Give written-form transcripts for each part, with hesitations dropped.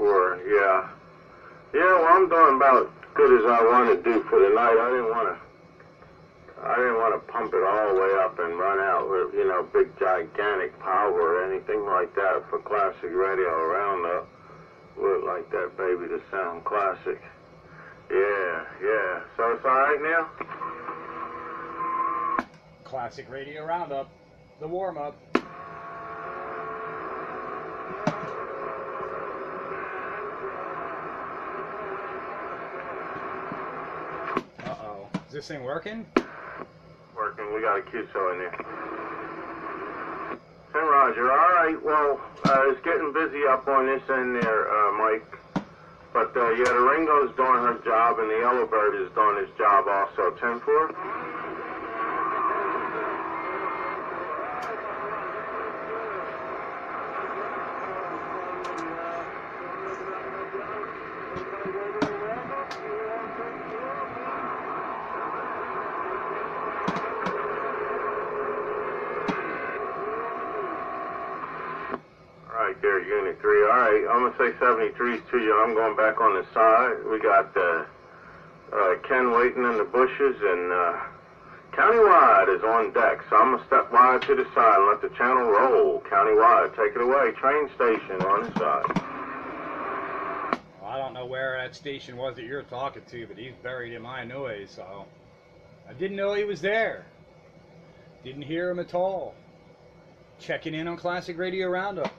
10-4, yeah. Yeah, well, I'm doing about as good as I want to do for the night. I didn't want to pump it all the way up and run out with, you know, big gigantic power or anything like that for classic radio roundup. Would like that baby to sound classic. Yeah, yeah. So it's all right now? Classic radio roundup, the warm-up. Uh-oh. Is this thing working? Working. We got a QSO in there. Hey, Roger. All right. Well, it's getting busy up on this end there, Mike. But, yeah, the Ringo's doing her job, and the Yellowbird is doing his job also. 10-4? There, Unit 3. All right, I'm going to say 73s to you. I'm going back on the side. We got Ken waiting in the bushes, and Countywide is on deck. So I'm going to step wide to the side and let the channel roll. Countywide, take it away. Train station on the side. Well, I don't know where that station was that you're talking to, but he's buried in my noise, so I didn't know he was there. Didn't hear him at all. Checking in on Classic Radio Roundup.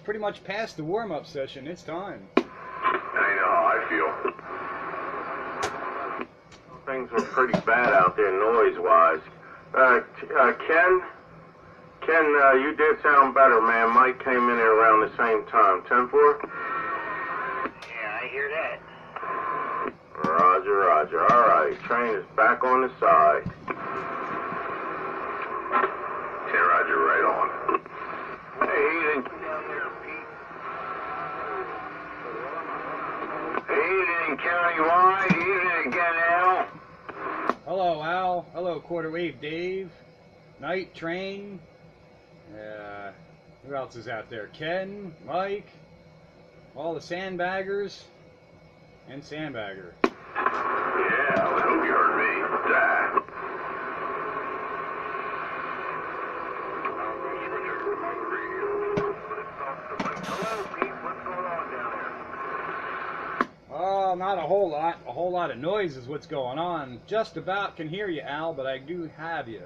Pretty much past the warm-up session. It's time. I know how I feel. Things were pretty bad out there noise-wise. Ken, you did sound better, man. Mike came in there around the same time. 10-4? Yeah, I hear that. Roger, roger. All right, train is back on the side. 10, roger, right on. Hey, Hayden. Hayden, Countywide, Hayden again, Al. Hello, Al. Hello, Quarter Wave Dave. Night Train. Who else is out there? Ken, Mike, all the sandbaggers, and Sandbagger. Yeah, I hope you heard me. Oh, not a whole lot. A whole lot of noise is what's going on. Just about can hear you, Al, but I do have you.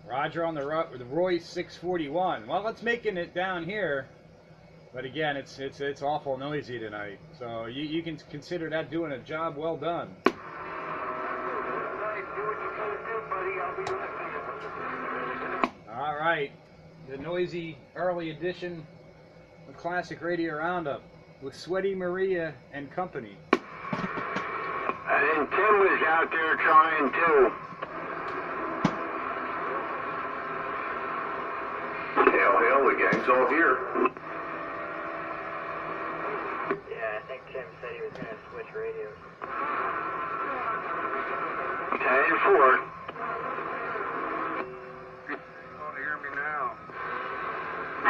Roger on the Royce 641. Well, it's making it down here, but again, it's awful noisy tonight. So you can consider that doing a job well done. All right, the noisy early edition of Classic Radio Roundup with Sweaty Maria and company. And then Tim was out there trying too. Hell, the gang's all here. Yeah, I think Tim said he was going to switch radios. 10-4.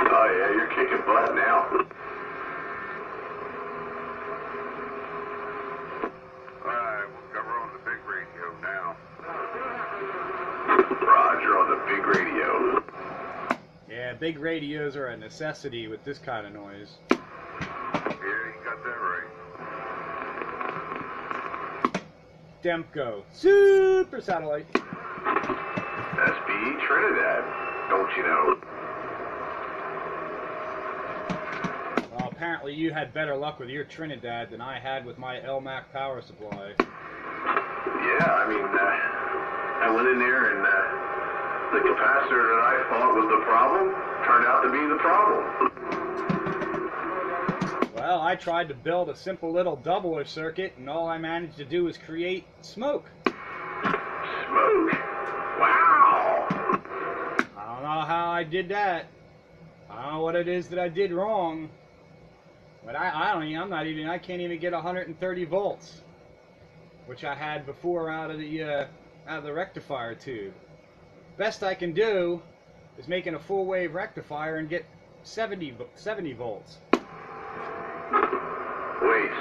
Oh yeah, you're kicking butt now. Alright, we'll cover on the big radio now. Roger on the big radio. Yeah, big radios are a necessity with this kind of noise. Yeah, you got that right. Demco, Super Satellite. SBE Trinidad, don't you know? Well, apparently you had better luck with your Trinidad than I had with my LMAC power supply. Yeah, I mean, I went in there and the capacitor that I thought was the problem turned out to be the problem. Well, I tried to build a simple little doubler circuit, and all I managed to do was create smoke. Smoke? Wow! I don't know how I did that. I don't know what it is that I did wrong. But I can't even get 130 volts, which I had before out of the out of the rectifier tube. Best I can do is making a full wave rectifier and get 70 volts. Wait,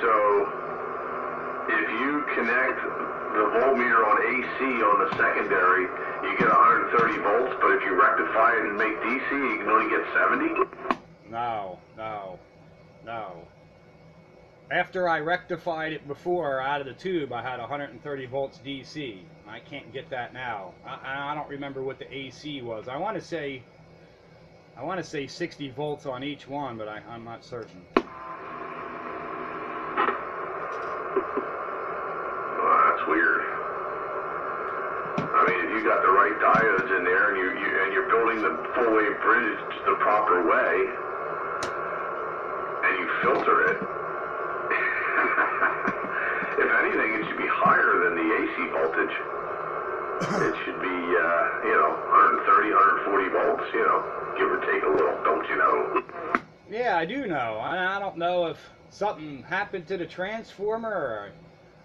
so if you connect the voltmeter on AC on the secondary, you get 130 volts, but if you rectify it and make DC, you can only get 70? No. After I rectified it before out of the tube, I had 130 volts DC. I can't get that now. I don't remember what the AC was. I want to say 60 volts on each one, but I'm not certain. Well, that's weird. I mean, if you got the right diodes in there and you're building the full wave bridge the proper way, and you filter it, if anything, it should be higher than the AC voltage. It should be, 130, 140 volts, give or take a little, don't you know? Yeah, I do know. I don't know if something happened to the transformer, or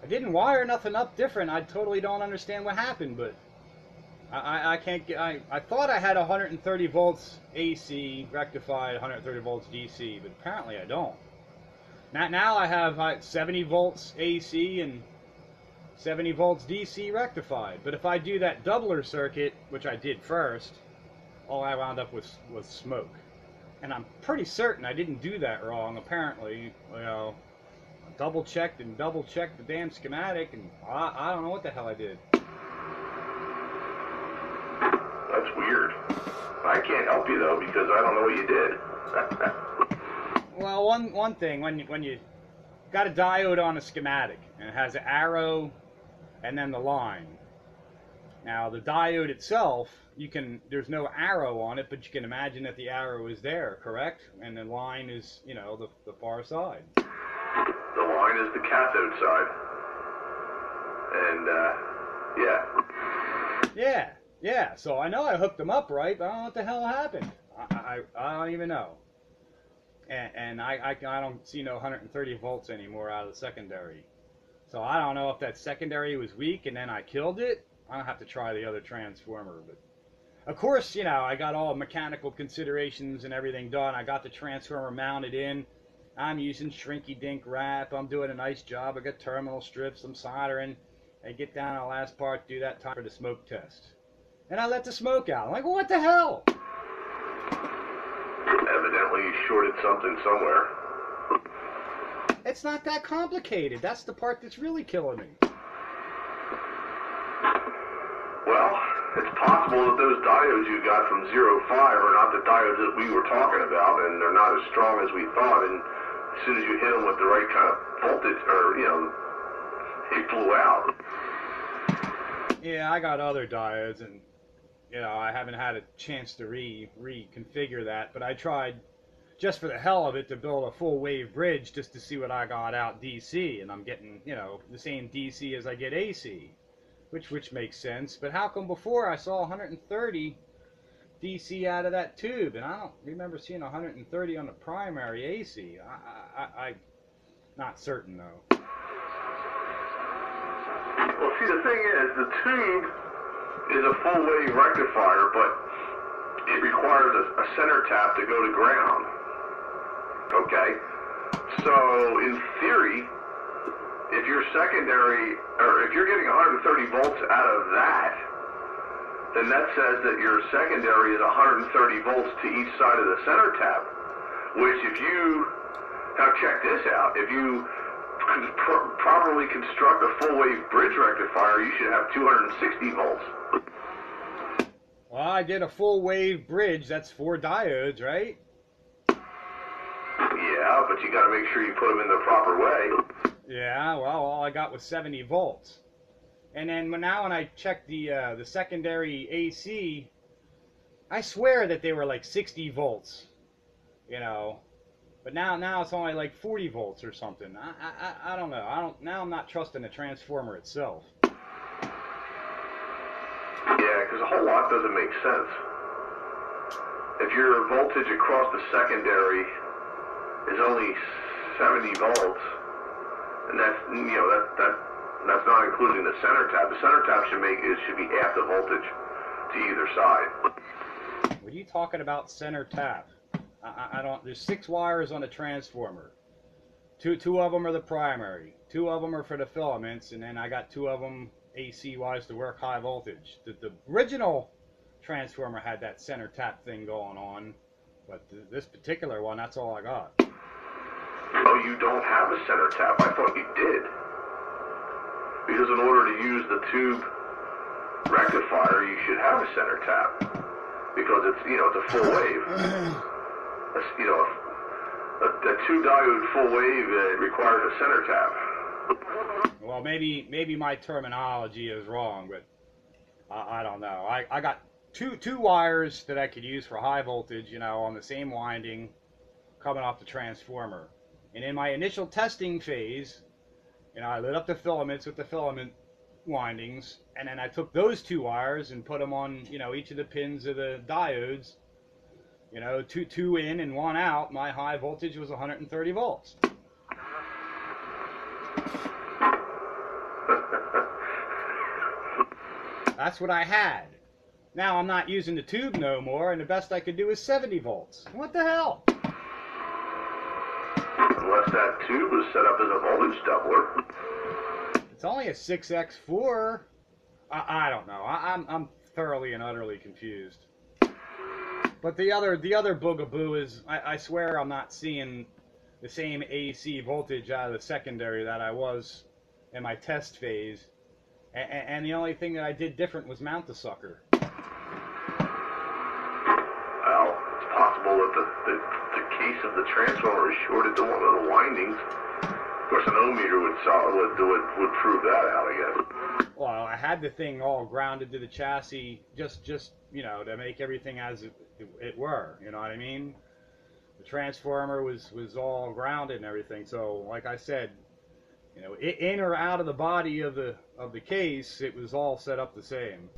I didn't wire nothing up different. I totally don't understand what happened, but I can't get. I thought I had 130 volts AC rectified, 130 volts DC, but apparently I don't. Now I have 70 volts AC and 70 volts DC rectified. But if I do that doubler circuit, which I did first, all I wound up with was smoke. And I'm pretty certain I didn't do that wrong. Apparently, I double checked the damn schematic, and I don't know what the hell I did. That's weird. I can't help you though because I don't know what you did. Well, one thing, when you got a diode on a schematic and it has an arrow and then the line. Now the diode itself, there's no arrow on it, but you can imagine that the arrow is there, correct? And the line is, the far side. The line is the cathode side. And Yeah. So I know I hooked them up right, but I don't know what the hell happened. I don't even know. And I don't see no 130 volts anymore out of the secondary. So I don't know if that secondary was weak and then I killed it. I'll have to try the other transformer. But of course, I got all mechanical considerations and everything done. I got the transformer mounted in. I'm using shrinky-dink wrap. I'm doing a nice job. I got terminal strips. I'm soldering. I get down to the last part, do that time for the smoke test. And I let the smoke out. I'm like, well, what the hell? evidently you shorted something somewhere. It's not that complicated. That's the part that's really killing me. Well, it's possible that those diodes you got from 05 are not the diodes that we were talking about, and they're not as strong as we thought, and as soon as you hit them with the right kind of voltage, or, they blew out. Yeah, I got other diodes, and, I haven't had a chance to reconfigure that, but I tried, just for the hell of it, to build a full wave bridge just to see what I got out DC, and I'm getting, the same DC as I get AC. Which makes sense, but how come before I saw 130 DC out of that tube, and I don't remember seeing 130 on the primary AC. I'm not certain though. Well, see, the thing is, the tube is a full wave rectifier, but it requires a center tap to go to ground. Okay, so in theory, if you're secondary, or if you're getting 130 volts out of that, then that says that your secondary is 130 volts to each side of the center tap, which if you, now check this out, if you properly construct a full wave bridge rectifier, you should have 260 volts. Well, I did a full wave bridge, that's 4 diodes, right? Yeah, but you got to make sure you put them in the proper way. Yeah, well, all I got was 70 volts. And then when I checked the secondary AC, I swear that they were like 60 volts, But now it's only like 40 volts or something. I don't know. Now I'm not trusting the transformer itself. Yeah, because a whole lot doesn't make sense. If your voltage across the secondary is only 70 volts, and that's, that That's not including the center tap. The center tap should be half the voltage to either side. What are you talking about center tap? I don't. There's 6 wires on a transformer. Two of them are the primary. 2 of them are for the filaments, and then I got 2 of them AC wise to work high voltage. The original transformer had that center tap thing going on, but this particular one, that's all I got. Oh, you don't have a center tap? I thought you did. Because in order to use the tube rectifier, you should have a center tap. Because it's, it's a full wave. A 2-diode full wave requires a center tap. Well, maybe my terminology is wrong, but I don't know. I got two wires that I could use for high voltage, on the same winding coming off the transformer. And in my initial testing phase, I lit up the filaments with the filament windings, and then I took those 2 wires and put them on, each of the pins of the diodes. 2 in and 1 out. My high voltage was 130 volts. That's what I had. Now I'm not using the tube no more, and the best I could do is 70 volts. What the hell? Unless that tube was set up as a voltage doubler. It's only a 6x4. I don't know. I'm thoroughly and utterly confused. But the other boogaboo is, I swear I'm not seeing the same AC voltage out of the secondary that I was in my test phase. And the only thing that I did different was mount the sucker. Well, it's possible that the case of the transformer is shorted to one of the windings. Of course, an ohm meter would prove that out, I guess. Well, I had the thing all grounded to the chassis, just to make everything as it were. You know what I mean? The transformer was all grounded and everything. So, like I said, in or out of the body of the case, it was all set up the same.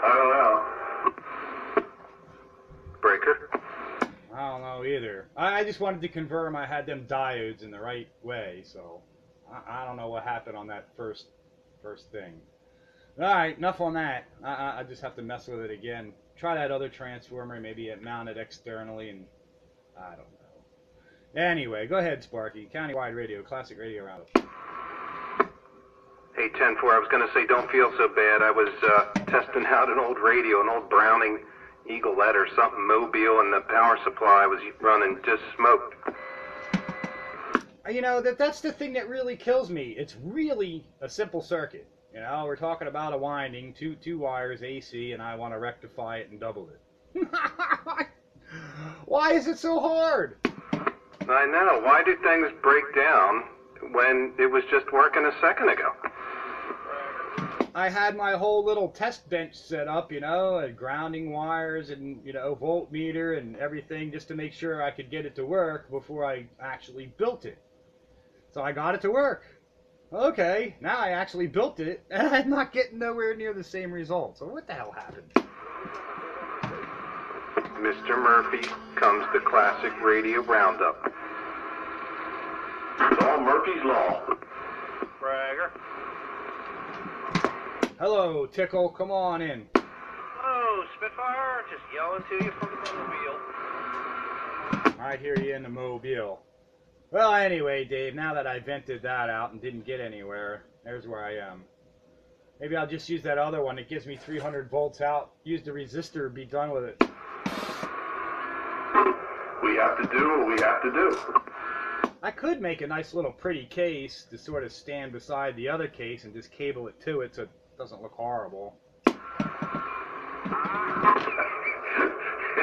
I don't know. Breaker? I don't know either. I just wanted to confirm I had them diodes in the right way, so I don't know what happened on that first thing. Alright, enough on that. I just have to mess with it again. Try that other transformer, maybe it mounted externally, and I don't know. Anyway, go ahead, Sparky. Countywide Radio, Classic Radio Roundup. Hey, 10-4, I was going to say don't feel so bad. I was testing out an old radio, an old Browning Eaglet or something, Mobile, and the power supply was running, just smoked. That's the thing that really kills me. It's really a simple circuit. We're talking about a winding, two wires AC, and I want to rectify it and double it. Why is it so hard? I know. Why do things break down when it was just working a second ago? I had my whole little test bench set up, and grounding wires and, voltmeter and everything just to make sure I could get it to work before I actually built it. So I got it to work. Okay, now I actually built it, and I'm not getting nowhere near the same result. So what the hell happened? Mr. Murphy comes the Classic Radio Roundup. It's all Murphy's Law. Bragger. Hello, Tickle. Come on in. Oh, Spitfire. Just yelling to you from the mobile. I hear you in the mobile. Well, anyway, Dave, now that I vented that out and didn't get anywhere, there's where I am. Maybe I'll just use that other one. It gives me 300 volts out. Use the resistor, be done with it. We have to do what we have to do. I could make a nice little pretty case to sort of stand beside the other case and just cable it to it so it doesn't look horrible. It's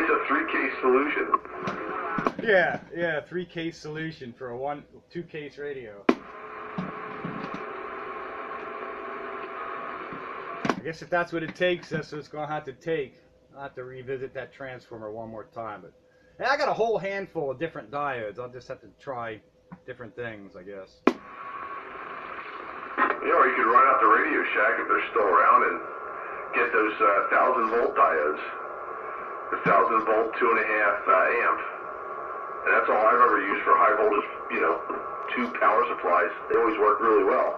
a 3-case solution. Yeah, 3-case solution for a 2-case radio. I guess if that's what it takes, that's what it's going to have to take. I'll have to revisit that transformer one more time. But hey, I got a whole handful of different diodes. I'll just have to try different things, I guess. Or you could run out the Radio Shack if they're still around and get those 1,000-volt diodes. The 1,000-volt 2.5 amp. And that's all I've ever used for high voltage, you know, tube power supplies. They always work really well.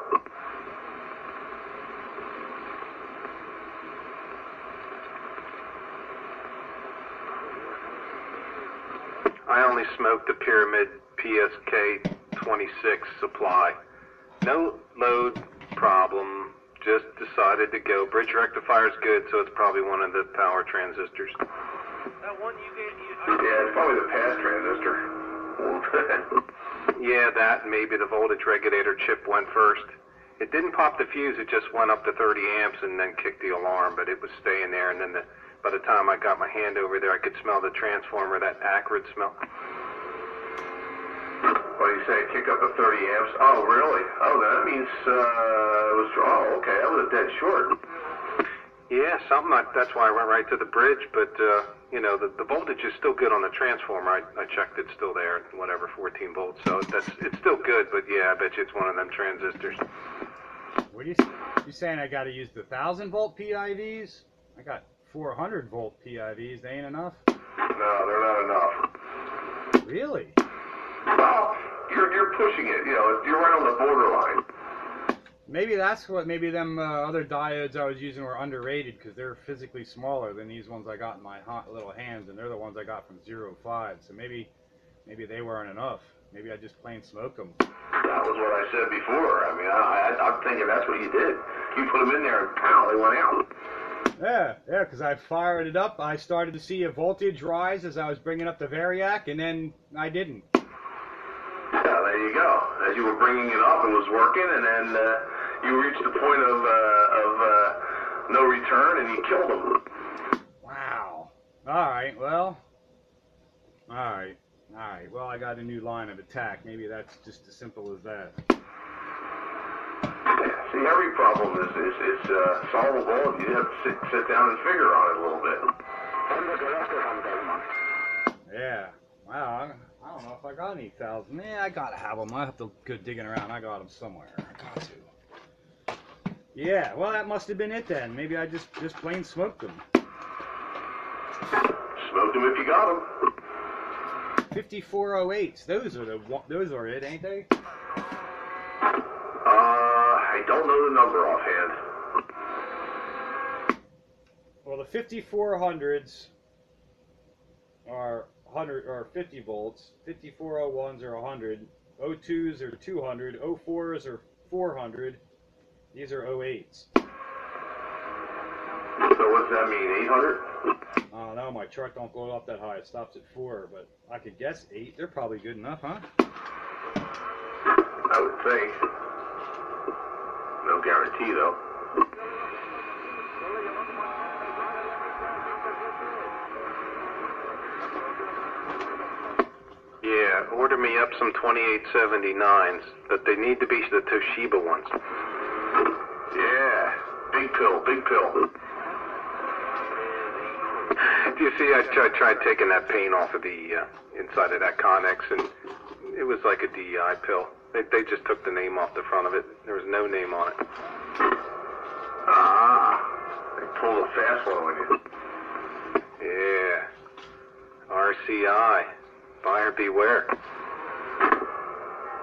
I only smoked a Pyramid PSK 26 supply. No load problem, just decided to go. Bridge rectifier's good, so it's probably one of the power transistors. That one you gave Yeah, it's probably the pass transistor. Yeah, that and maybe the voltage regulator chip went first. It didn't pop the fuse, it just went up to 30 amps and then kicked the alarm, but it was staying there, and then by the time I got my hand over there, I could smell the transformer, that acrid smell. What do you say, kick up to 30 amps? Oh, really? Oh, that means, it was, oh, okay, that was a dead short. Yeah, something like that's why I went right to the bridge, but, you know, the voltage is still good on the transformer. I checked, it's still there, whatever, 14 volts, so it's still good, but yeah, I bet you it's one of them transistors. What are you saying I got to use the 1,000 volt PIVs? I got 400 volt PIVs. They ain't enough? No, they're not enough. Really? Well, you're pushing it, you know, you're right on the borderline. Maybe that's what, maybe them other diodes I was using were underrated because they're physically smaller than these ones I got in my little hands, and they're the ones I got from 05. So maybe they weren't enough. Maybe I just plain smoked them. That was what I said before. I mean, I'm thinking that's what you did. You put them in there and pow, they went out. Yeah, because I fired it up. I started to see a voltage rise as I was bringing up the variac, and then I didn't. Yeah, there you go. As you were bringing it up, it was working, and then you reached the point of no return, and you killed them. Wow. All right. Well, I got a new line of attack. Maybe that's just as simple as that. Yeah, see, every problem is solvable if you have to sit down and figure on it a little bit. Yeah. Wow. I don't know if I got any 1,000. Yeah, I gotta have them. I have to go digging around. I got them somewhere. I got to. Yeah. Well, that must have been it then. Maybe I just plain smoked them. Smoked them if you got them. 5408s. Those are it, ain't they? I don't know the number offhand. Well, the 5400s are 100 or 50 volts. 5401s are 100. 02s are 200. 04s are 400. These are 08s. So what's that mean? 800? I don't know. My chart don't go up that high. It stops at 4, but I could guess 8. They're probably good enough, huh? I would think. No guarantee, though. Yeah, order me up some 2879s, but they need to be the Toshiba ones. Yeah, big pill, big pill. You see, I tried taking that paint off of the inside of that Connex, and it was like a DEI pill. They just took the name off the front of it. There was no name on it. Ah, they pulled a fast one on you. Yeah. RCI. Buyer beware.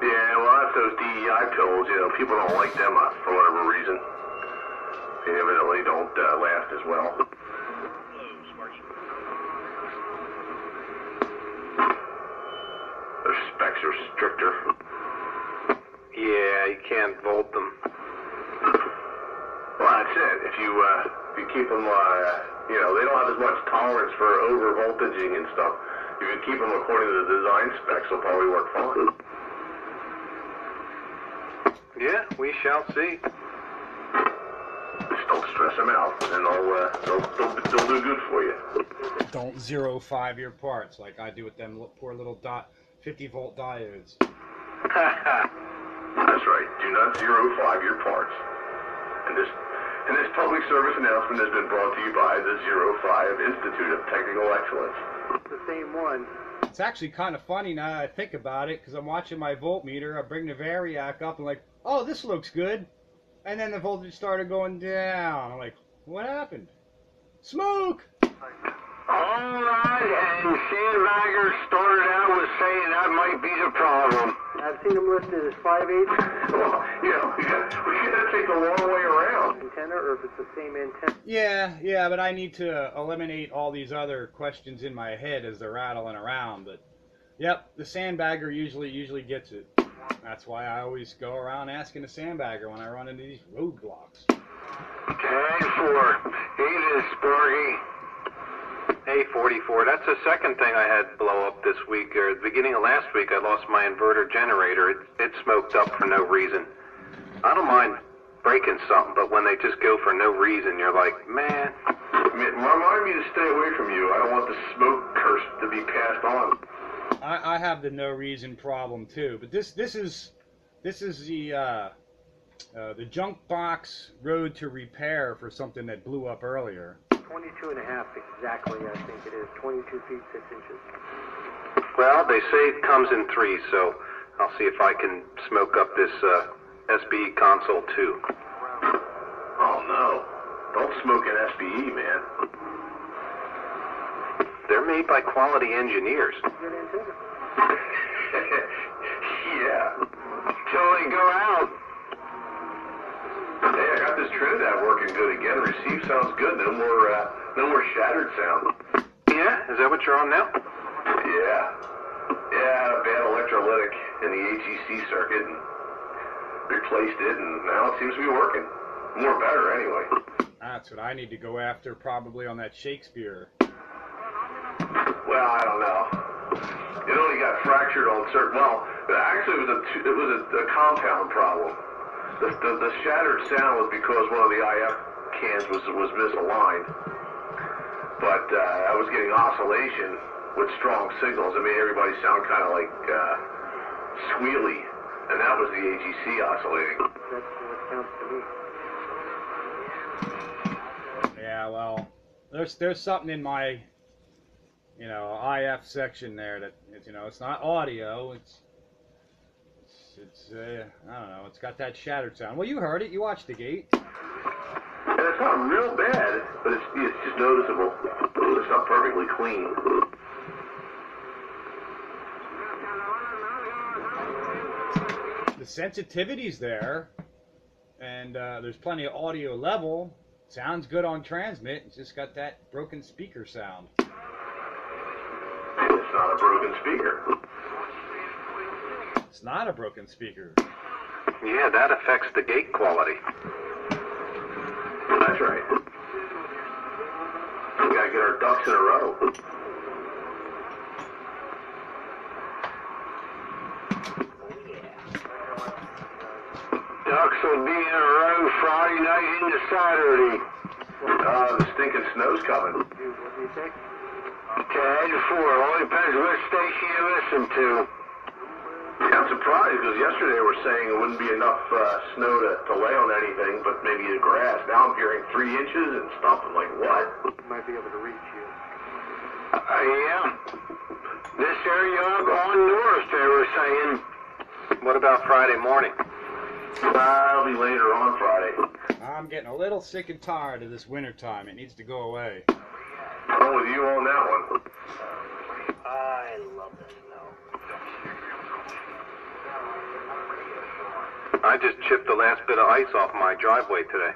Yeah, well, that's those DEI pills. You know, people don't like them for whatever reason. They evidently don't last as well. Their specs are stricter. Yeah, you can't volt them. Well, that's it. If you keep them, you know, they don't have as much tolerance for over voltaging and stuff. If you keep them according to the design specs, they'll probably work fine. Yeah, we shall see. Just don't stress them out, and they'll do good for you. Don't 05 your parts like I do with them poor little 50 volt diodes. That's right. Do not 05 your parts. And this public service announcement has been brought to you by the 05 Institute of Technical Excellence. The same one. It's actually kind of funny now that I think about it, because I'm watching my voltmeter. I bring the variac up and like, oh, this looks good. And then the voltage started going down. I'm like, what happened? Smoke! All right, and Sandbagger started out with saying that might be the problem. I've seen them listed as 5/8 Well, you know, we gotta take the long way around. antenna, or if it's the same antenna. Yeah, but I need to eliminate all these other questions in my head as they're rattling around. But yep, the Sandbagger usually gets it. That's why I always go around asking the Sandbagger when I run into these roadblocks. 10-4. Evening, Sparky. Hey, 44, that's the second thing I had blow up this week, or at the beginning of last week I lost my inverter generator. It smoked up for no reason. I don't mind breaking something, but when they just go for no reason, you're like, man. Remind me to stay away from you. I don't want the smoke curse to be passed on. I have the no reason problem too, but this is the junk box road to repair for something that blew up earlier. 22.5 exactly, I think it is. 22 feet 6 inches. Well, they say it comes in threes, so I'll see if I can smoke up this SBE console too. Oh no. Don't smoke an SBE, man. They're made by quality engineers. Good antenna. Yeah. Till they go out. Hey, I got this Trinidad working good again. Receive sounds good. No more shattered sound. Yeah? Is that what you're on now? Yeah. Yeah, I had a bad electrolytic in the AGC circuit and replaced it, and now it seems to be working. More better, anyway. That's what I need to go after probably on that Shakespeare. Well, I don't know. It only got fractured on certain. Well, actually, it was a compound problem. The shattered sound was because one of the IF cans was misaligned. But I was getting oscillation with strong signals. It made everybody sound kind of like squealy, and that was the AGC oscillating. That's what counts to me. Yeah, well, there's something in my IF section there that it's not audio. It's I don't know. It's got that shattered sound. Well, you heard it. You watched the gate. And it's not real bad, but it's just noticeable. It's not perfectly clean. The sensitivity's there, and there's plenty of audio level. Sounds good on transmit. It's just got that broken speaker sound. It's not a broken speaker. It's not a broken speaker. Yeah, that affects the gate quality. That's right. We gotta get our ducks in a row. Ducks will be in a row Friday night into Saturday. The stinking snow's coming. What do you think? 10-4. All depends what station you listen to. Yeah, I'm surprised because yesterday they were saying it wouldn't be enough snow to lay on anything, but maybe the grass. Now I'm hearing 3 inches and stuff. I'm like, what? Might be able to reach you. Yeah. This area on north, they were saying. What about Friday morning? I'll be later on Friday. I'm getting a little sick and tired of this winter time. It needs to go away. I'm with you on that one. I love the snow. I just chipped the last bit of ice off my driveway today.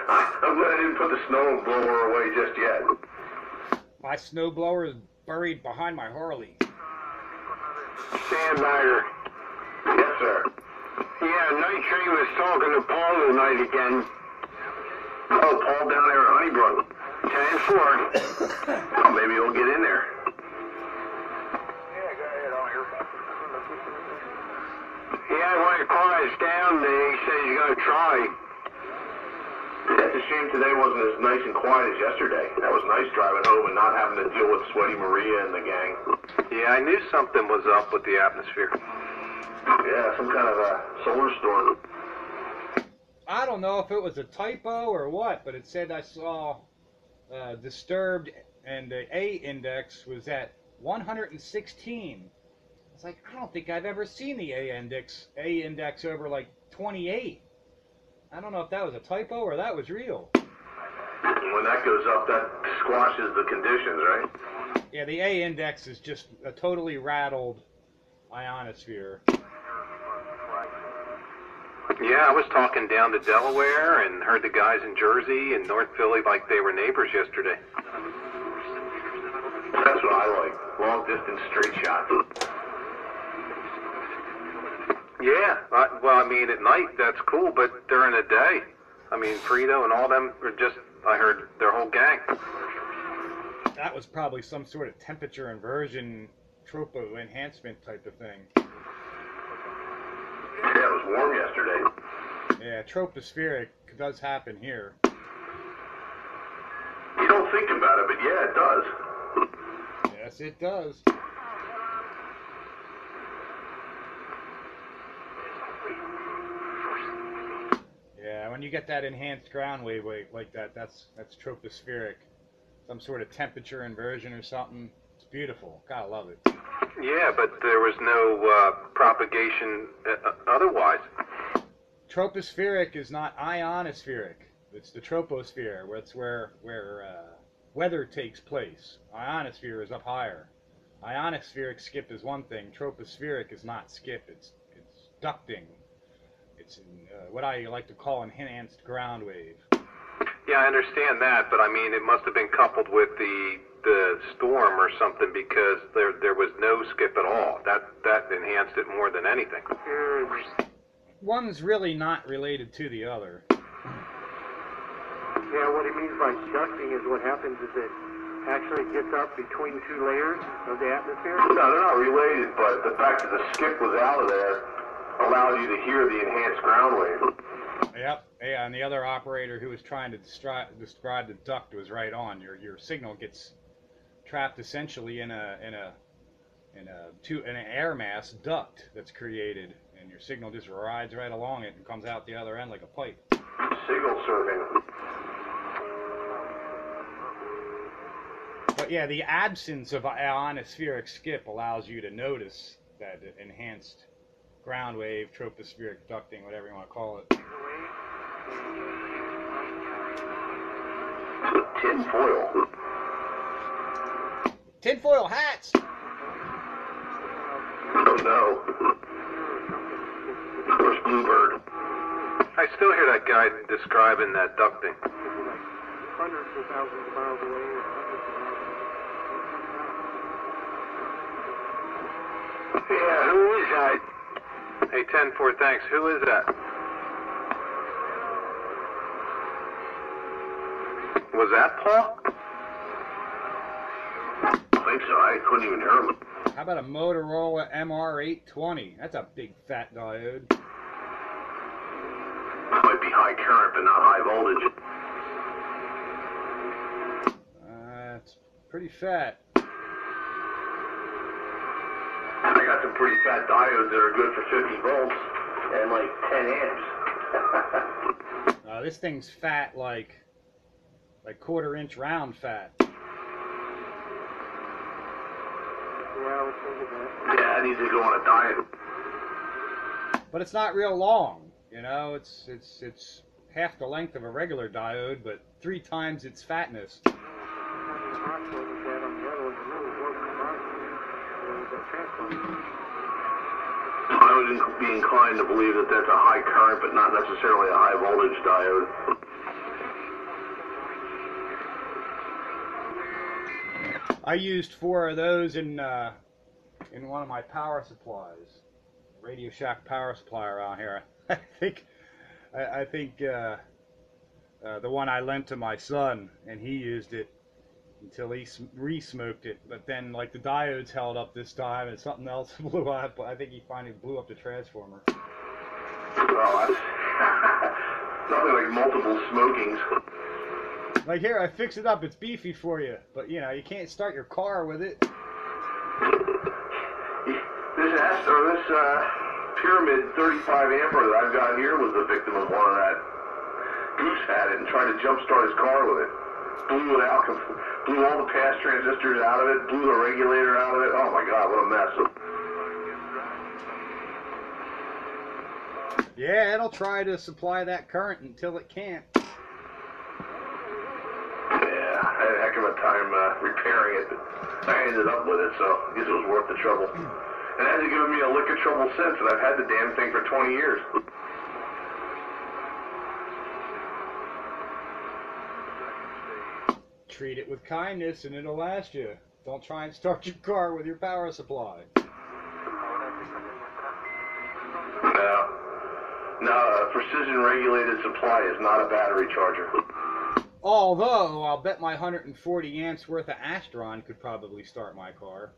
I'm glad I didn't put the snow blower away just yet. My snowblower is buried behind my Harley. Sandbagger. Yes, sir. Yeah, Night Train was talking to Paul tonight again. Oh, Paul down there at Honeybrook. 10-4. Oh, maybe he'll get in there. Yeah, when it quiets down, he said he's going to try. That's a shame today wasn't as nice and quiet as yesterday. That was nice driving home and not having to deal with Sweaty Maria and the gang. Yeah, I knew something was up with the atmosphere. Yeah, some kind of a solar storm. I don't know if it was a typo or what, but it said I saw disturbed and the A index was at 116. It's like, I don't think I've ever seen the A index over like 28. I don't know if that was a typo or that was real. And when that goes up, that squashes the conditions, right? Yeah, the A index is just a totally rattled ionosphere. Yeah, I was talking down to Delaware and heard the guys in Jersey and North Philly like they were neighbors yesterday. That's what I like. Long distance straight shots. Yeah, well, I mean, at night that's cool, but during the day, I mean, Frito and all them are just, I heard their whole gang. That was probably some sort of temperature inversion, tropo enhancement type of thing. Yeah, it was warm yesterday. Yeah, tropospheric does happen here. You don't think about it, but yeah, it does. Yes, it does. Yeah, when you get that enhanced ground wave like that, that's tropospheric. Some sort of temperature inversion or something. It's beautiful. Gotta love it. Yeah, but there was no propagation otherwise. Tropospheric is not ionospheric. It's the troposphere, where it's where weather takes place. Ionosphere is up higher. Ionospheric skip is one thing. Tropospheric is not skip. It's ducting. It's what I like to call enhanced ground wave. Yeah, I understand that, but I mean, it must have been coupled with the storm or something because there was no skip at all. That enhanced it more than anything. One's really not related to the other. Yeah, what he means by ducting is what happens is it actually gets up between two layers of the atmosphere. No, they're not related, but the fact that the skip was out of there allowed you to hear the enhanced ground wave. Yep. Yeah, and the other operator who was trying to describe the duct was right on. Your signal gets trapped essentially in an air mass duct that's created, and your signal just rides right along it and comes out the other end like a pipe. Signal surfing. But yeah, the absence of ionospheric skip allows you to notice that enhanced ground wave, tropospheric ducting, whatever you want to call it. Tin foil. Tinfoil hats! Oh no. Where's Bluebird? I still hear that guy describing that ducting. Hundreds of thousands of miles away. Yeah, who is that? Hey, 10-4, thanks. Who is that? Was that Paul? I think so. I couldn't even hear him. How about a Motorola MR820? That's a big fat diode. Might be high current, but not high voltage. It's pretty fat. I got some pretty fat diodes that are good for 50 volts and like 10 amps. This thing's fat like quarter-inch round fat. Yeah, I was thinking that. Yeah, I need to go on a diet. But it's not real long. You know, it's half the length of a regular diode, but 3 times its fatness. I would be inclined to believe that that's a high current, but not necessarily a high voltage diode. I used 4 of those in one of my power supplies, Radio Shack power supply around here. I think the one I lent to my son, and he used it until he re-smoked it. But then, like, the diodes held up this time, and something else blew up. I think he finally blew up the transformer. Well, that's nothing like multiple smokings. Like, here, I fixed it up. It's beefy for you, but you know, you can't start your car with it. This Pyramid 35 ampere that I've got here was the victim of one of that. Goose had it and tried to jumpstart his car with it. Blew it out, blew all the pass transistors out of it, blew the regulator out of it. Oh my God, what a mess. Yeah, it'll try to supply that current until it can't. time repairing it. I ended up with it, so I guess it was worth the trouble. And it hasn't given me a lick of trouble since, and I've had the damn thing for 20 years. Treat it with kindness and it'll last you. Don't try and start your car with your power supply. No, a precision regulated supply is not a battery charger. Although, I'll bet my 140 amps worth of Astron could probably start my car.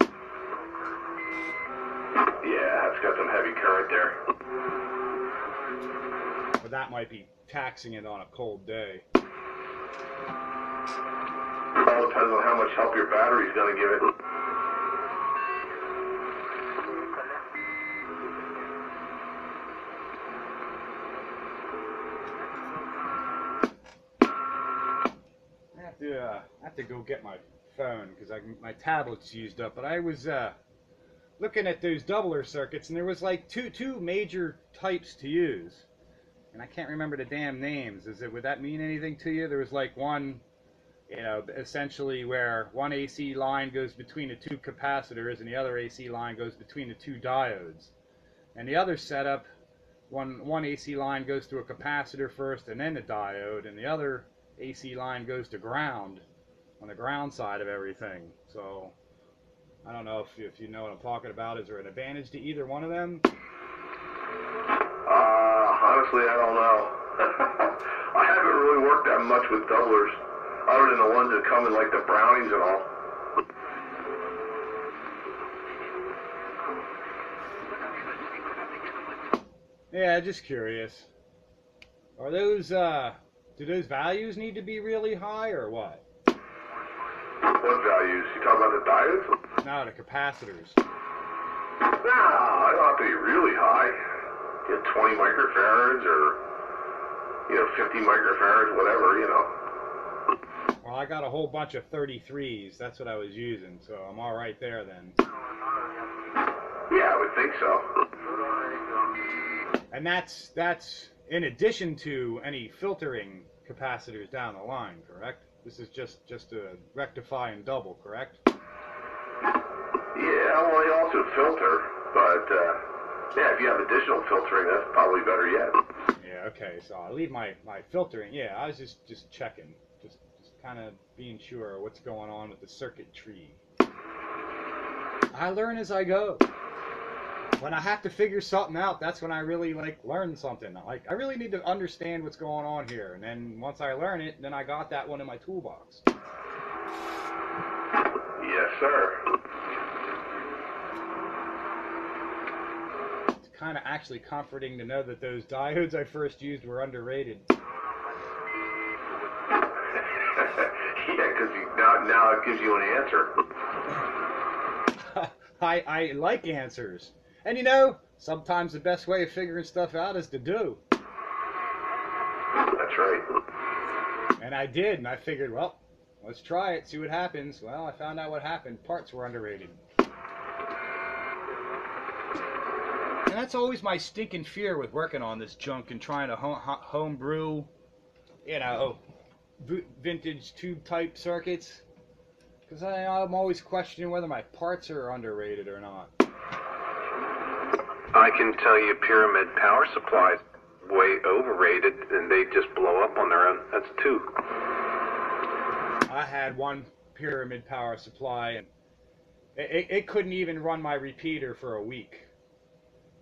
Yeah, it's got some heavy current there. But that might be taxing it on a cold day. All depends on how much help your battery's going to give it. I have to go get my phone because my tablet's used up. But I was looking at those doubler circuits, and there was like two major types to use, and I can't remember the damn names. Would that mean anything to you? There was like one, essentially where one AC line goes between the two capacitors, and the other AC line goes between the two diodes. And the other setup, one AC line goes to a capacitor first, and then the diode, and the other AC line goes to ground on the ground side of everything. So I don't know if you know what I'm talking about. Is there an advantage to either one of them? Honestly, I don't know. I haven't really worked that much with doublers, other than the ones that come in like the brownies and all. Yeah, just curious. Are those do those values need to be really high or what? What values? You talking about the diodes? No, the capacitors. Nah, I don't have to be really high. 20 microfarads or 50 microfarads, whatever, Well, I got a whole bunch of 33s. That's what I was using, so I'm all right there then. Yeah, I would think so. And that's in addition to any filtering capacitors down the line, correct? This is just to rectify and double, correct? Yeah, well, they also filter, but yeah, if you have additional filtering, that's probably better yet. Yeah, okay, so I'll leave my filtering. Yeah, I was just checking, just kind of being sure what's going on with the circuit tree. I learn as I go. When I have to figure something out, that's when I really learn something. I really need to understand what's going on here, and then once I learn it, then I got that one in my toolbox. Yes, sir. It's kind of actually comforting to know that those diodes I first used were underrated. Yeah, because now it gives you an answer. I like answers. And sometimes the best way of figuring stuff out is to do. That's right. And I did, and I figured, well, let's try it, see what happens. Well, I found out what happened. Parts were underrated. And that's always my stinking fear with working on this junk and trying to homebrew, vintage tube type circuits. Because I'm always questioning whether my parts are underrated or not. I can tell you Pyramid power supplies way overrated, and they just blow up on their own. That's two. I had one Pyramid power supply, and it couldn't even run my repeater for a week.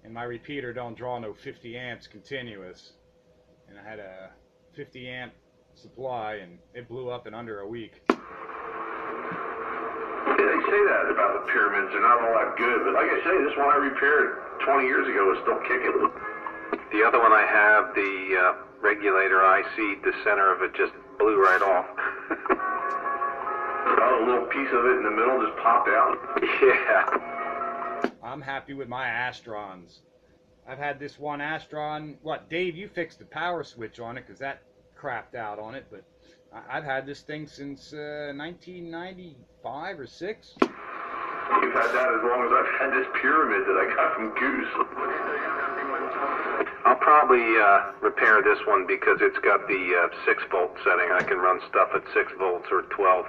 And my repeater don't draw no 50 amps continuous. And I had a 50 amp supply, and it blew up in under a week. Yeah, they say that about the Pyramids. They're not all that good. But like I say, this one I repaired 20 years ago is still kicking. The other one I have, the regulator IC, the center of it just blew right off. A little piece of it in the middle just popped out. Yeah. I'm happy with my Astrons. I've had this one Astron. What, Dave, you fixed the power switch on it because that crapped out on it, but I've had this thing since 1995 or 6. You've had that as long as I've had this Pyramid that I got from Goose. I'll probably repair this one because it's got the 6-volt setting. I can run stuff at 6 volts or 12.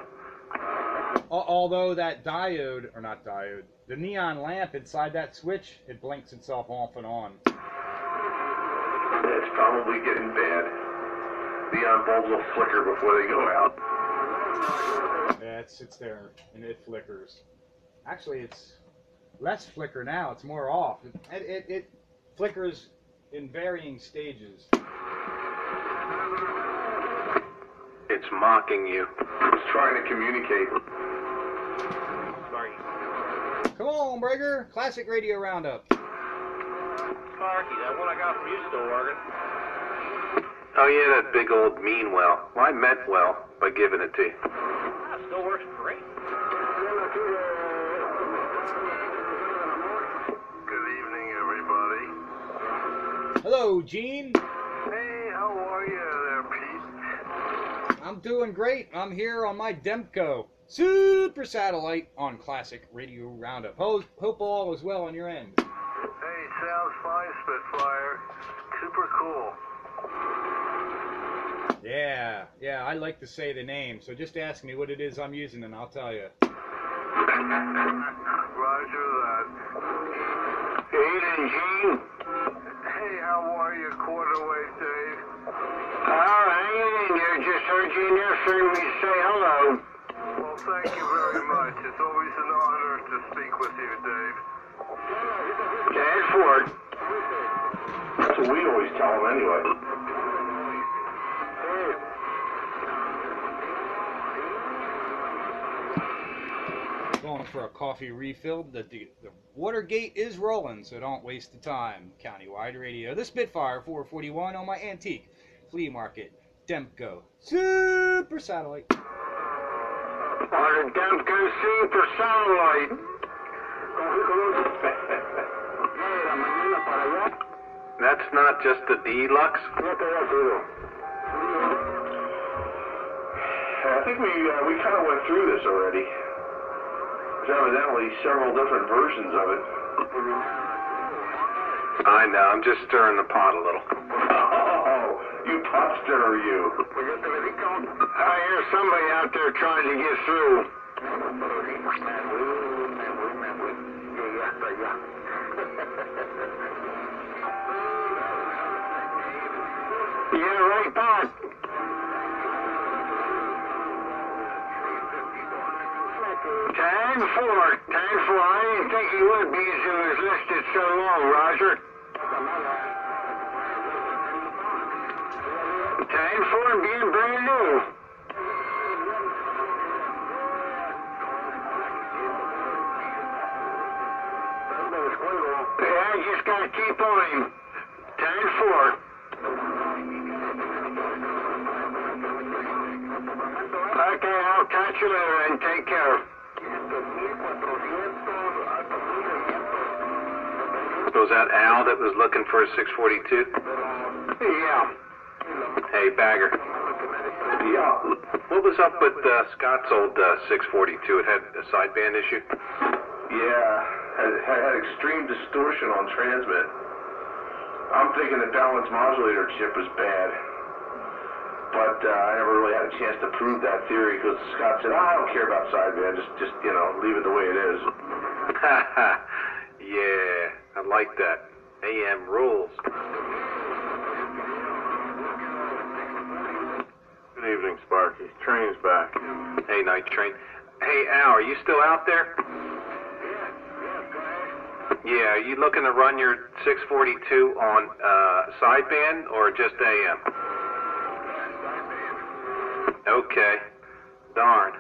Although that diode, or not diode, the neon lamp inside that switch, it blinks itself off and on. It's probably getting bad. Neon bulbs will flicker before they go out. Yeah, it sits there and it flickers. Actually, it's less flicker now. It's more off. It flickers in varying stages. It's mocking you. It's trying to communicate. Sorry. Come on, Breaker. Classic Radio Roundup. Sparky, that one I got from you still working? Oh yeah, that big old mean well. Well, I meant well by giving it to you. Ah, still works great. Good evening, everybody. Hello, Gene. Hey, how are you there, Pete? I'm doing great. I'm here on my Demco Super Satellite on Classic Radio Roundup. Hope all is well on your end. Hey, sounds fine, Spitfire. Super cool. Yeah, I like to say the name, so just ask me what it is I'm using and I'll tell you. Roger that. Evening, Gene. Hey, how are you, Quarterweight Dave? Oh, hanging in there. Just heard you in there for me to say hello. Well, thank you very much. It's always an honor to speak with you, Dave. Dad Ford. That's what we always tell him anyway. Going for a coffee refill. The Watergate is rolling, so don't waste the time. Countywide Radio. The Spitfire 441 on my antique flea market. Demco Super Satellite. On a Demco Super Satellite. That's not just the deluxe. I think we kind of went through this already. There's evidently several different versions of it. I know, I'm just stirring the pot a little. Oh, you pot stirrer, you. I hear somebody out there trying to get through. Yeah, right back. 10-4. 10-4. I didn't think he would be as it was listed so long, Roger. 10-4 being brand new. Yeah, I just gotta keep on him. 10-4. Okay, I'll catch you later and take care. Was that Al that was looking for a 642? Yeah. Hey, Bagger. Yeah. What was up with Scott's old 642? It had a sideband issue? Yeah, had extreme distortion on transmit. I'm thinking the balance modulator chip was bad. But I never really had a chance to prove that theory because Scott said, I don't care about sideband, just leave it the way it is. Yeah, I like that. AM rules. Good evening, Sparky. Train's back. Hey, Night Train. Hey, Al, are you still out there? Yeah, are you looking to run your 642 on sideband or just AM? Okay. Darn.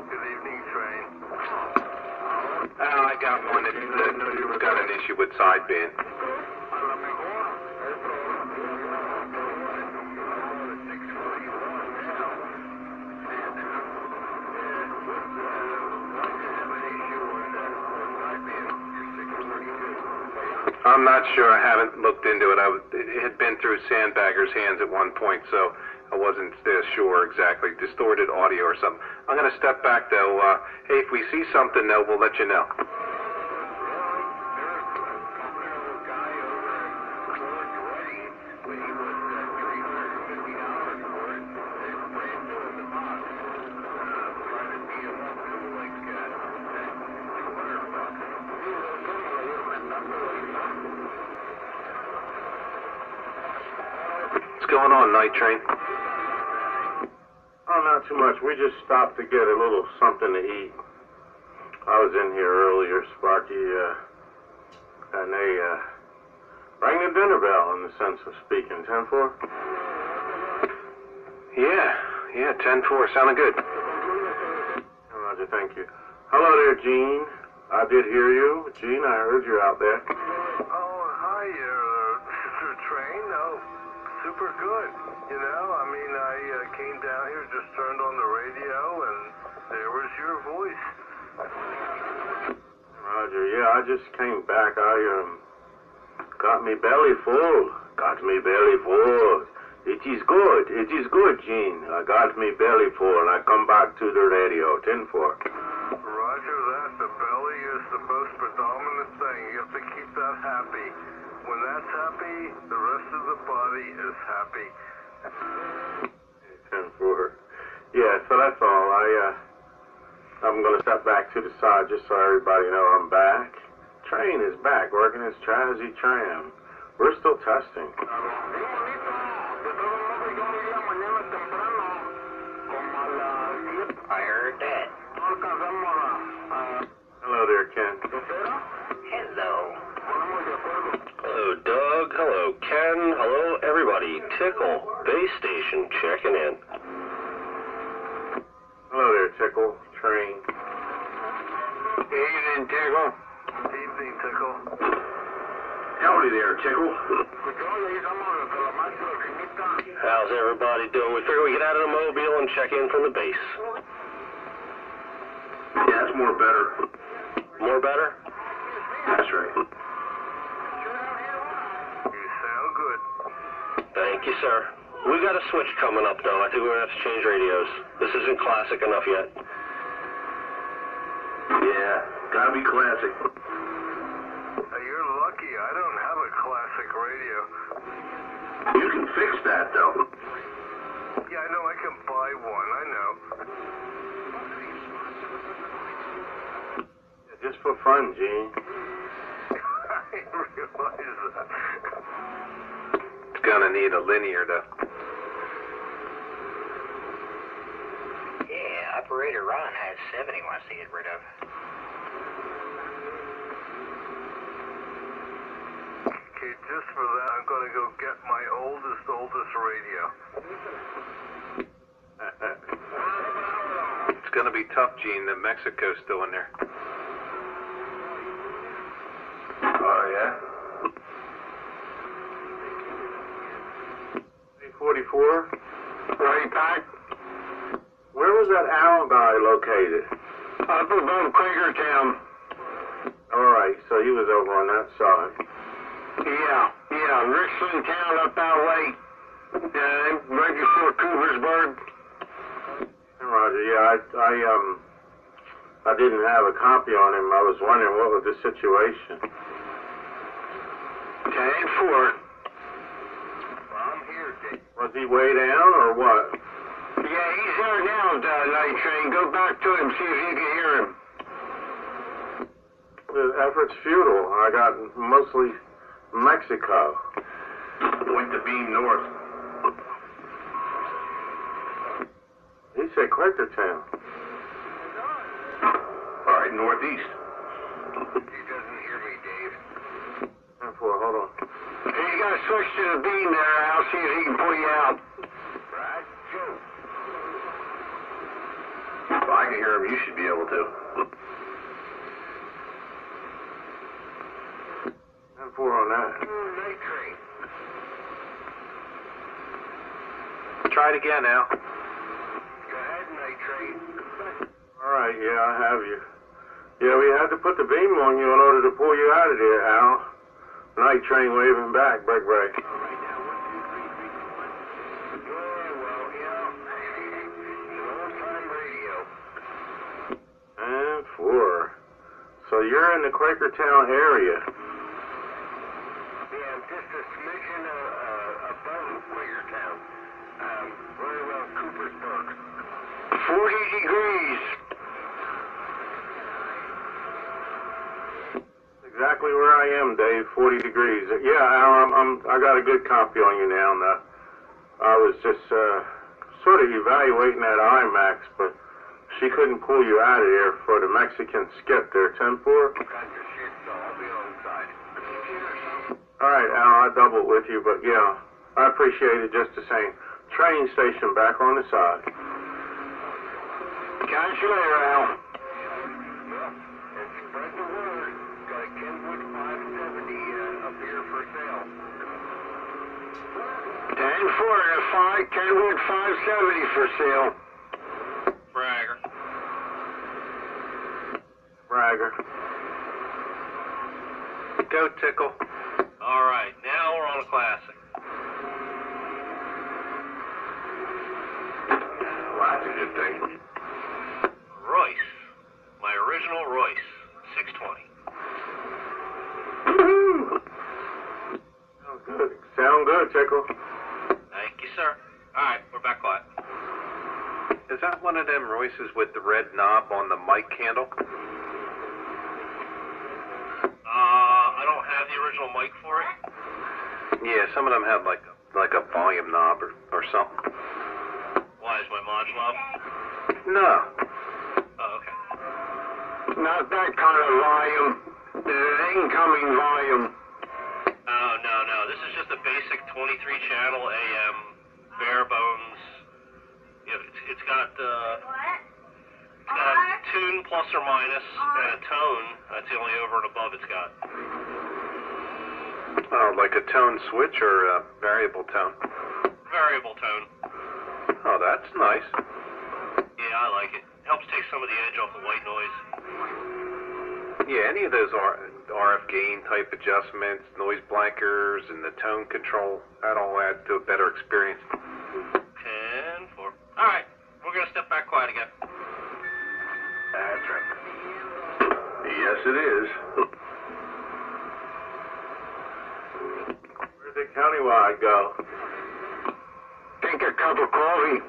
Good evening, Train. Oh, I got one that's got an issue with sideband. I'm not sure. I haven't looked into it. It had been through Sandbagger's hands at one point, so I wasn't sure exactly. Distorted audio or something. I'm going to step back, though. Hey, if we see something, though, we'll let you know. going on, Night Train? Oh, not too much. We just stopped to get a little something to eat. I was in here earlier, Sparky, and they rang the dinner bell in the sense of speaking. 10-4? Yeah, 10-4. Sounded good. Roger, thank you. Hello there, Gene. I did hear you. Gene, I heard you out there. Oh, hi, Mr. Train. Oh, super good. You know, I mean, I came down here, just turned on the radio, and there was your voice. Roger, yeah, I just came back. I got me belly full. Got me belly full. It is good, Gene. I got me belly full, and I come back to the radio. 10-4. Roger that. The belly is the most predominant thing. You have to keep that happy. When that's happy, the rest of the body is happy. 10-4. Yeah, so that's all. I'm going to step back to the side just so everybody know I'm back. Train is back, working his Trashy tram. We're still testing. I heard that. Hello there, Ken. Hello. Hello, Doug. Hello, Ken. Hello, everybody. Tickle, base station, checking in. Hello there, Tickle. Train. Evening, Tickle. Evening, Tickle. Howdy there, Tickle. How's everybody doing? We figure we get out of the mobile and check in from the base. Yeah, that's more better. More better? That's right. You sound good. Thank you, sir. We got a switch coming up, though. I think we're going to have to change radios. This isn't classic enough yet. Yeah, gotta be classic. You're lucky. I don't have a classic radio. You can fix that, though. Yeah, I know. I can buy one. I know. Just for fun, Gene. I realize that. It's going to need a linear, though. Yeah, Operator Ron has 7 he wants to get rid of. Okay, just for that, I'm going to go get my oldest radio. It's going to be tough, Gene, that Mexico's still in there. Oh, yeah? 44? Right back. Where was that owl guy located? Up above Quakertown. All right, so he was over on that side. Yeah, Richland Town up that way. Right before Coopersburg. Roger, yeah, I didn't have a copy on him. I was wondering what was the situation. 10-4. Well, I'm here, Dick. Was he way down or what? Yeah, he's there now, Night Train. Go back to him, see if you can hear him. The effort's futile. I got mostly Mexico. Point the beam north. He said Quakertown. All right, northeast. He doesn't hear me, Dave. 10-4, hold on. Hey, you gotta switch to the beam there. I'll see if he can pull you out. Right, Joe. If I can hear him, you should be able to. 10-4 on that. Night Train. Try it again, Al. Go ahead, Night Train. All right, yeah, I have you. Yeah, we had to put the beam on you in order to pull you out of there, Al. Night Train waving back, break. All right, now, 1, 2, 3, 3, 1. Yeah, well, it's an old-time radio. And 4. So you're in the Quakertown area. Yeah, I'm just a smidgen above Quakertown. Right around Coopersburg. 40 degrees. Exactly where I am, Dave. 40 degrees. Yeah, Al, I got a good copy on you now. I was just sort of evaluating that IMAX, but she couldn't pull you out of there for the Mexican skip there, 10-4. Got your shit, so I'll be on the side. All right, Al, I doubled with you, but yeah, I appreciate it just the same. Train station back on the side. Catch you later, Al. And spread the word. Got a Kenwood 570 up here for sale. 10-4 to 5, Kenwood 570 for sale. Bragger. Bragger. Go, Tickle. All right, now we're on a classic. Well, that's a good thing. Royce. My original Royce. 620. Woohoo! Sound good. Sound good, Tickle. Thank you, sir. All right, we're back quiet. Is that one of them Royces with the red knob on the mic handle? I don't have the original mic for it. Yeah, some of them have like a volume knob or something. Why, is my module up? No. Oh, okay. Not that kind of volume. The incoming volume. Oh, no. This is just a basic 23-channel AM, bare bones. You know, it's got tune plus or minus and a tone. That's the only over and above it's got. Oh, like a tone switch or a variable tone? Variable tone. Oh, that's nice. Yeah, I like it. Helps take some of the edge off the white noise. Yeah, any of those RF gain type adjustments, noise blankers, and the tone control, that all add to a better experience. 10-4. All right, we're gonna step back quiet again. That's right. Yes, it is. Where'd the countywide go? Take a cup of coffee.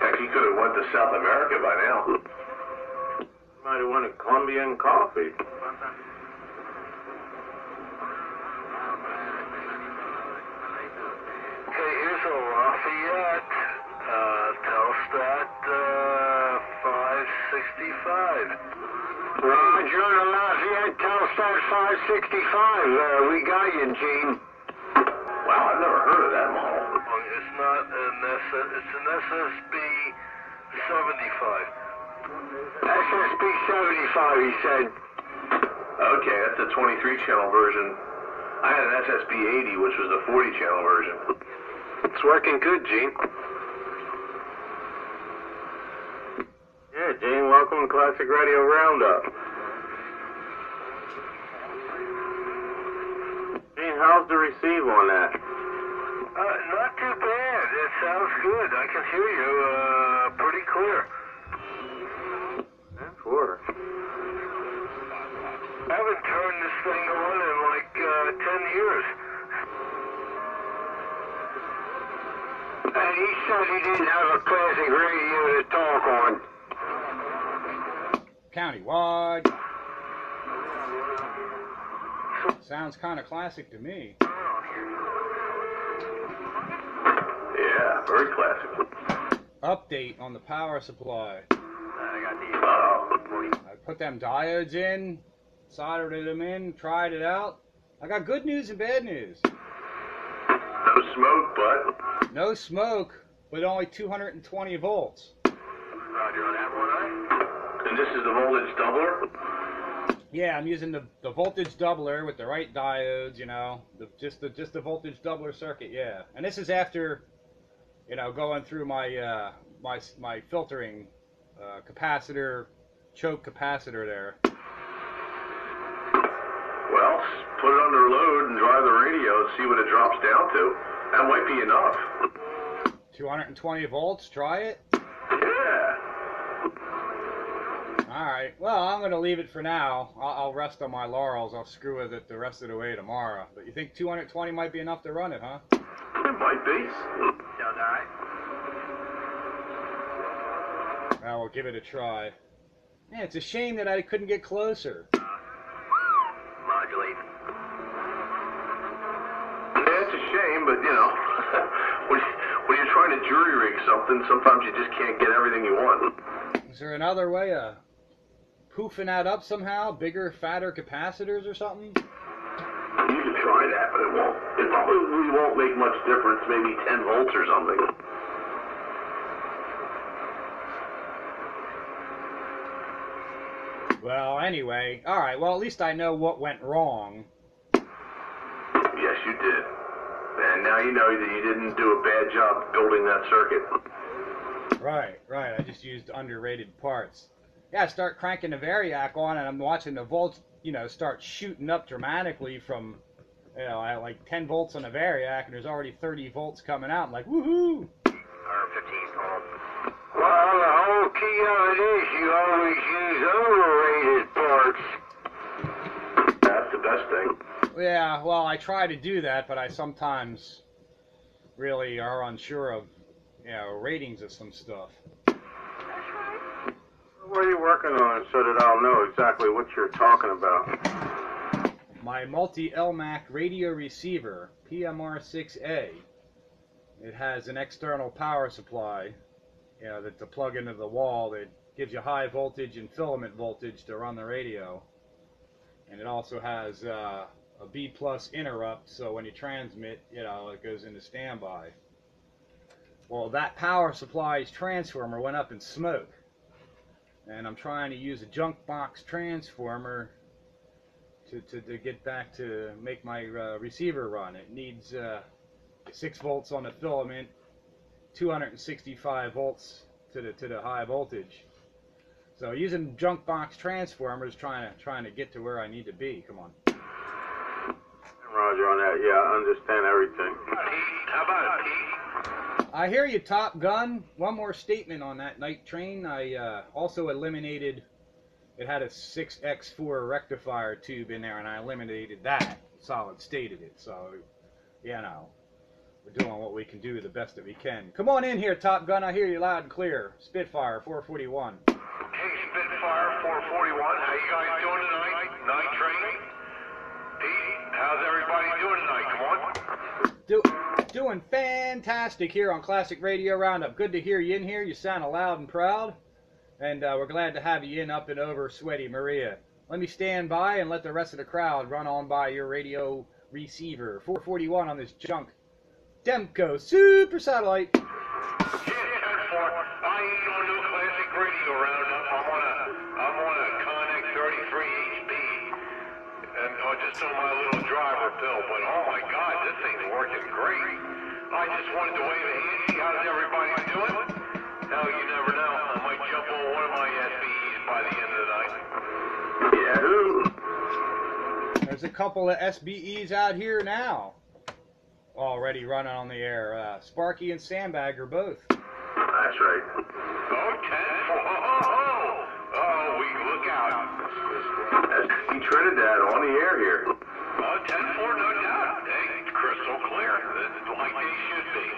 Heck, he could have went to South America by now. Might have wanted Colombian coffee. Okay, here's a Lafayette. Telstat 565. Roger, the Lafayette Telstat 565. We got you, Gene. Wow, I've never heard of that model. It's not it's an SSB 75. SSB 75, he said. Okay, that's the 23-channel version. I had an SSB 80, which was the 40-channel version. It's working good, Gene. Yeah, Gene, welcome to Classic Radio Roundup. Gene, how's the receive on that? Not too bad. It sounds good. I can hear you pretty clear. That's water. I haven't turned this thing on in like 10 years. And he said he didn't have a classic radio to talk on. Countywide. Sounds kind of classic to me. Yeah, very classic. Update on the power supply. I put them diodes in, soldered them in, tried it out. I got good news and bad news. No smoke, but... No smoke, but only 220 volts. Roger on that one, And this is the voltage doubler? Yeah, I'm using the voltage doubler with the right diodes, you know, just the voltage doubler circuit, yeah. And this is after, you know, going through my my filtering capacitor, choke capacitor there. Well, put it under load and drive the radio and see what it drops down to. That might be enough. 220 volts, try it? Yeah. Alright, well, I'm going to leave it for now. I'll rest on my laurels. I'll screw with it the rest of the way tomorrow. But you think 220 might be enough to run it, huh? It might be. Sounds all right. Well, we'll give it a try. Man, it's a shame that I couldn't get closer. Modulate. Yeah, it's a shame, but, you know, when trying to jury rig something, sometimes you just can't get everything you want. Is there another way of poofing that up somehow? Bigger, fatter capacitors or something? You can try that, but it won't. It probably won't make much difference. Maybe 10 volts or something. Well, anyway, all right. Well, at least I know what went wrong. Yes, you did. And now you know that you didn't do a bad job building that circuit. Right, right. I just used underrated parts. Yeah, I start cranking the variac on, and I'm watching the volts, start shooting up dramatically from, I like 10 volts on the variac, and there's already 30 volts coming out. I'm like, woohoo! 115 called. Well, the whole key of it is you always use overrated parts. That's the best thing. Yeah, well, I try to do that, but I sometimes really are unsure of, ratings of some stuff. What are you working on so that I'll know exactly what you're talking about? My multi-LMAC radio receiver, PMR6A. It has an external power supply, that's a plug into the wall that gives you high voltage and filament voltage to run the radio. And it also has a B+ interrupt, so when you transmit, it goes into standby. Well, that power supply's transformer went up in smoke. And I'm trying to use a junk box transformer to get back to make my receiver run. It needs 6 volts on the filament, 265 volts to the high voltage. So using junk box transformers, trying to get to where I need to be. Come on. Roger on that. Yeah, I understand everything. How about it, Pete? I hear you, Top Gun. One more statement on that night train. I also eliminated, it had a 6X4 rectifier tube in there, and I eliminated that, solid stated it. So, we're doing what we can do the best that we can. Come on in here, Top Gun. I hear you loud and clear. Spitfire 441. Hey, Spitfire 441. How you guys doing tonight? Night train? Pete, how's everybody doing tonight? Come on. Doing fantastic here on Classic Radio Roundup. Good to hear you in here. You sound loud and proud. And we're glad to have you in up and over Sweaty Maria. Let me stand by and let the rest of the crowd run on by your radio receiver. 441 on this junk Demco Super Satellite. Yeah, 10-4. I ain't on no Classic Radio Roundup. I'm on a Connect 33 HB. And just on my little driver pill. But oh my God, this thing's working great. I just wanted to wave a hand, see how's everybody doing. Hell, you never know. I might jump on one of my SBEs by the end of the night. Yeah. There's a couple of SBEs out here now. Already running on the air. Sparky and Sandbagger both. That's right. Oh, 10-4. Oh, we look out. SB Trinidad on the air here. Oh, 10-4, no doubt. Hey, it's crystal clear. Like they should be.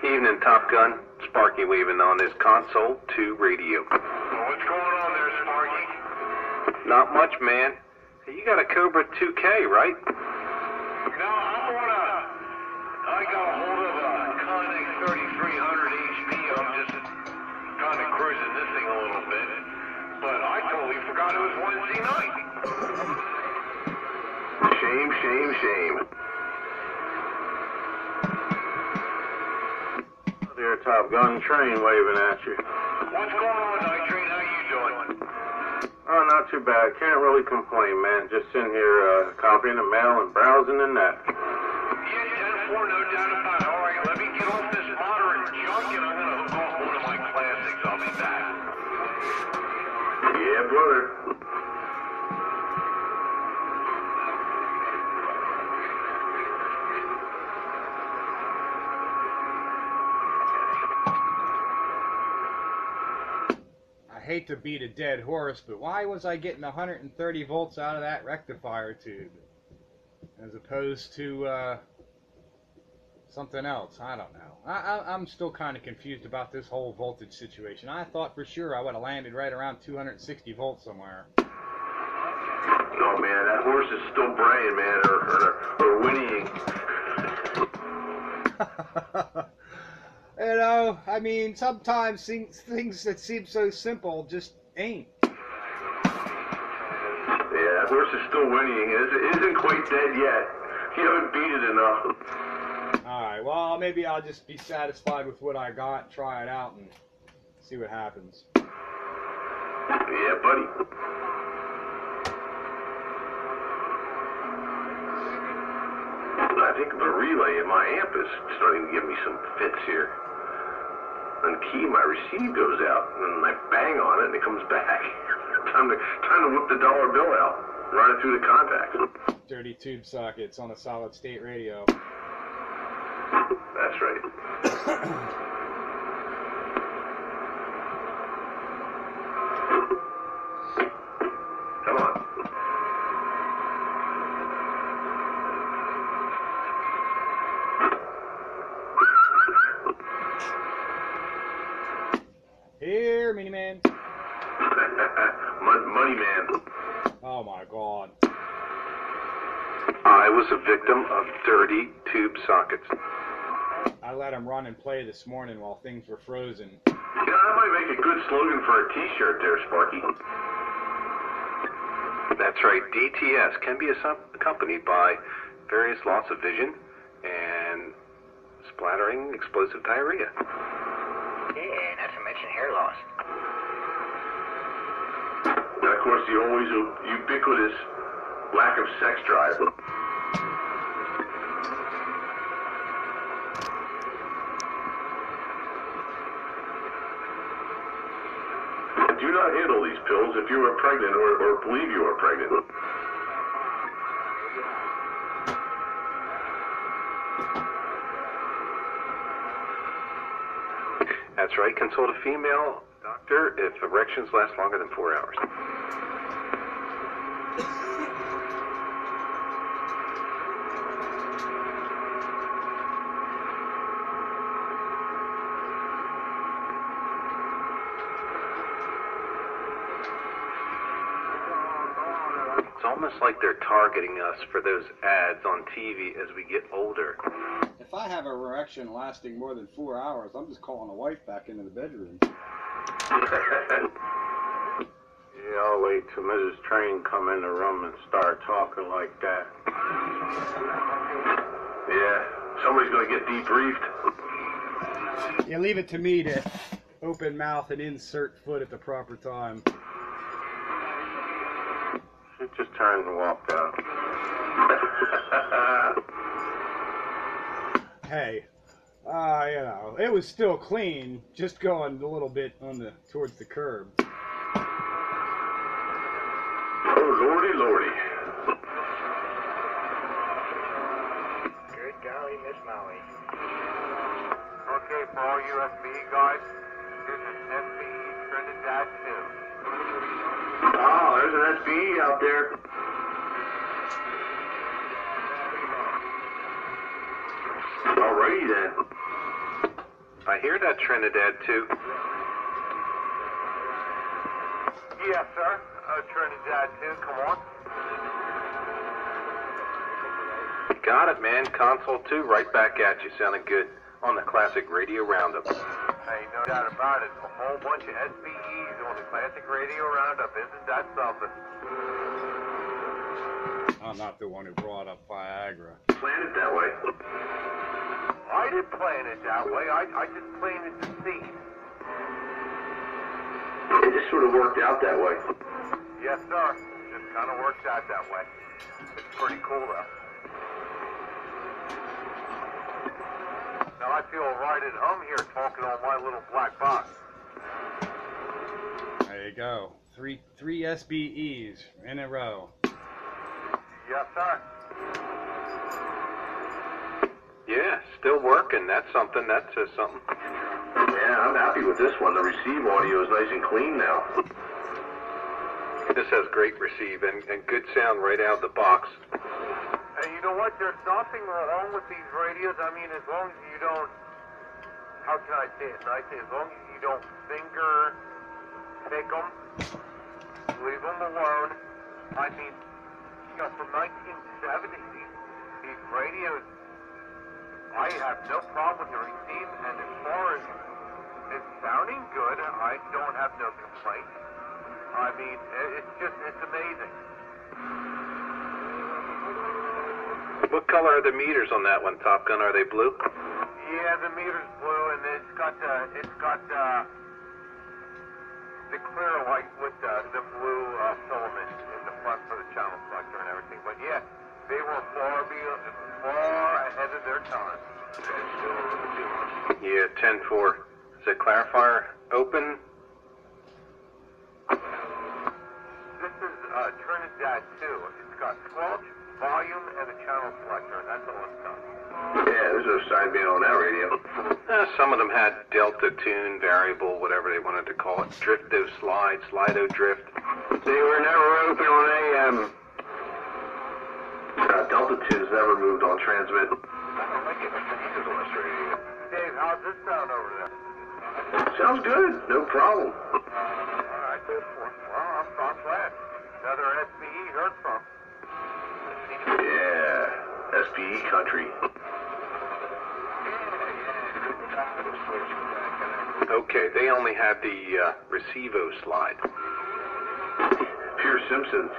Evening, Top Gun. Sparky waving on this console 2 radio. Well, what's going on there, Sparky? Not much, man. Hey, you got a Cobra 2K, right? No, I got a hold of a Connect 3300 HP. I'm just kind of cruising this thing a little bit. But I totally forgot it was Wednesday night. Shame, shame, shame. There, Top Gun train waving at you. What's going on, Night Train? How you doing? Oh, not too bad. Can't really complain, man. Just sitting here copying the mail and browsing the net. Yeah, 10-4, no doubt about it. All right, let me get off this moderate junk, and I'm going to hook off one of my classics. I'll be back. Yeah, brother. I hate to beat a dead horse, but why was I getting 130 volts out of that rectifier tube as opposed to something else? I don't know. I'm still kind of confused about this whole voltage situation. I thought for sure I would have landed right around 260 volts somewhere. Oh man, that horse is still braying, man, or whinnying. know, I mean, sometimes things that seem so simple just ain't. Yeah, the horse is still whinnying. It isn't quite dead yet. You haven't beat it enough. Alright, well, maybe I'll just be satisfied with what I got, try it out, and see what happens. Yeah, buddy. I think the relay in my amp is starting to give me some fits here. On key, my receive goes out, and I bang on it, and it comes back. time to whip the dollar bill out, run it through the contacts. Dirty tube sockets on a solid state radio. That's right. Come on. Here, Mini Man. Money man. Oh my god. I was a victim of dirty tube sockets. I let him run and play this morning while things were frozen. Yeah, that might make a good slogan for a t-shirt there, Sparky. That's right, DTS can be accompanied by various loss of vision and splattering explosive diarrhea. Yeah, not to mention hair loss. And of course, the always ubiquitous lack of sex drive. Do not handle these pills if you are pregnant or believe you are pregnant. That's right, consult a female doctor if erections last longer than 4 hours. It's almost like they're targeting us for those ads on TV as we get older. If I have an erection lasting more than 4 hours, I'm just calling a wife back into the bedroom. Yeah, I'll wait till Mrs. Train come in the room and start talking like that. Yeah, somebody's going to get debriefed. Yeah, leave it to me to open mouth and insert foot at the proper time. She just turned and walked out. Hey, you know, it was still clean, just going a little bit towards the curb. Oh, lordy, lordy. Good golly, Miss Molly. Okay, for all USB guys, this is SBE Trinidad 2. Oh, there's an SBE out there. Alrighty then. I hear that, Trinidad, too. Yes, sir. Trinidad 2, come on. Got it, man. Console 2, right back at you. Sounding good on the classic radio roundup. Hey, no doubt about it. A whole bunch of SBEs on the classic radio roundup. Isn't that something? I'm not the one who brought up Viagra. Plan it that way. I didn't plan it that way. I just planted the seed. It just sort of worked out that way. Yes, sir. Just kind of worked out that way. It's pretty cool, though. Now I feel right at home here talking on my little black box. There you go. Three SBEs in a row. Yes, sir. Yeah, still working. That's something. That says something. Yeah, I'm happy with this one. The receive audio is nice and clean now. This has great receive and good sound right out of the box. Hey, you know what? There's nothing wrong with these radios. I mean, as long as you don't, how can I say it nicely? As long as you don't finger pick them, leave them alone. I mean, you know, from 1970, these radios, I have no problem with the receive, and as far as It's sounding good. I don't have no complaints. I mean, it's amazing. What color are the meters on that one, Top Gun? Are they blue? Yeah, the meter's blue, and it's got the clear light with the blue filament in the front for the channel selector and everything. But yeah, they were far ahead of their time. Yeah, 10-4. Is the clarifier open? This is Trinidad 2. It's got squelch, volume, and a channel selector, and that's all it's got. Yeah, there's no sideband on that radio. Some of them had delta tune, variable, whatever they wanted to call it. Drifto slide, slido drift. They were never open on AM. Delta tunes never moved on transmit. I don't like it when you use on this radio. Dave, how's this sound over there? Sounds good, no problem. All right, good. Well, I'm glad. Another SPE heard from. Yeah, SPE country. Okay, they only had the receivo slide. Pure Simpsons.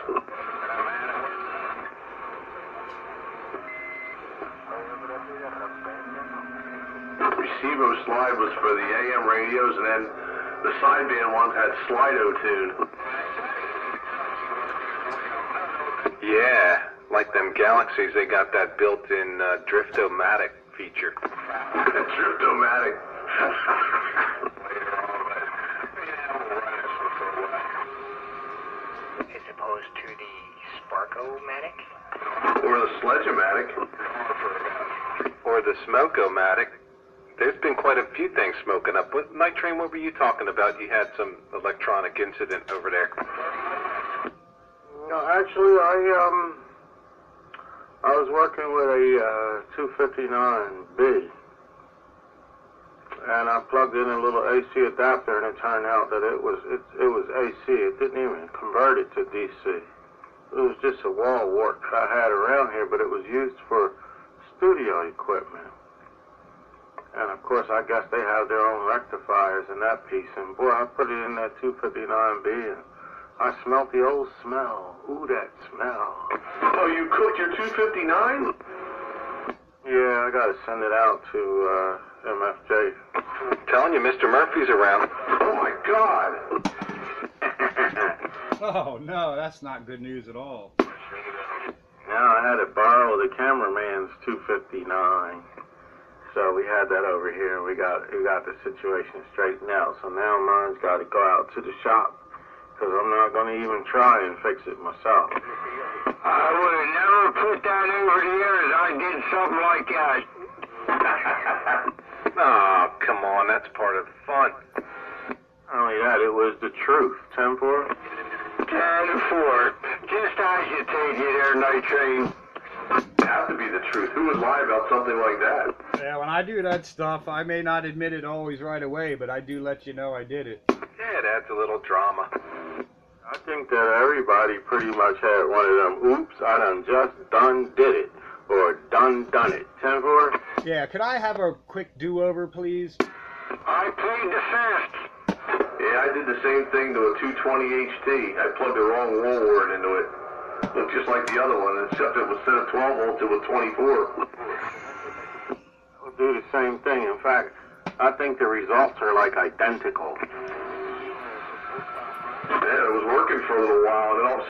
Receivo slide was for the AM radios, and then the sideband ones had Slido tune. Yeah, like them Galaxies, they got that built-in Driftomatic feature. Driftomatic. As opposed to the Sparko-matic? Or the Sledge-o-matic. Or the Smoke-o-matic. There's been quite a few things smoking up. Night Train, what were you talking about? You had some electronic incident over there. No, actually, I was working with a 259B, and I plugged in a little AC adapter, and it turned out that it was AC. It didn't even convert it to DC. It was just a wall wart I had around here, but it was used for studio equipment. And of course, I guess they have their own rectifiers in that piece. And boy, I put it in that 259B, and I smelt the old smell. Ooh, that smell. Oh, you cooked your 259? Yeah, I gotta send it out to MFJ. I'm telling you, Mr. Murphy's around. Oh my God! Oh no, that's not good news at all. Now I had to borrow the cameraman's 259. So we had that over here, and we got the situation straightened out. So now mine's got to go out to the shop, because I'm not going to even try and fix it myself. I would have never put that over the air as I did something like that. Oh, come on, that's part of the fun. Not only that, it was the truth. 10-4? 10-4. Just agitated you there, Night Train. It has to be the truth. Who would lie about something like that? Yeah, when I do that stuff, I may not admit it always right away, but I do let you know I did it. Yeah, it adds a little drama. I think that everybody pretty much had one of them, oops, I done did it, or done it. 10-4? Yeah, could I have a quick do-over, please? I played the fast. Yeah, I did the same thing to a 220 HT. I plugged the wrong wall word into it. Looked just like the other one, except it was instead of 12 volts, it was 24. We'll do the same thing. In fact, I think the results are like identical. Yeah, it was working for a little while, and then all of a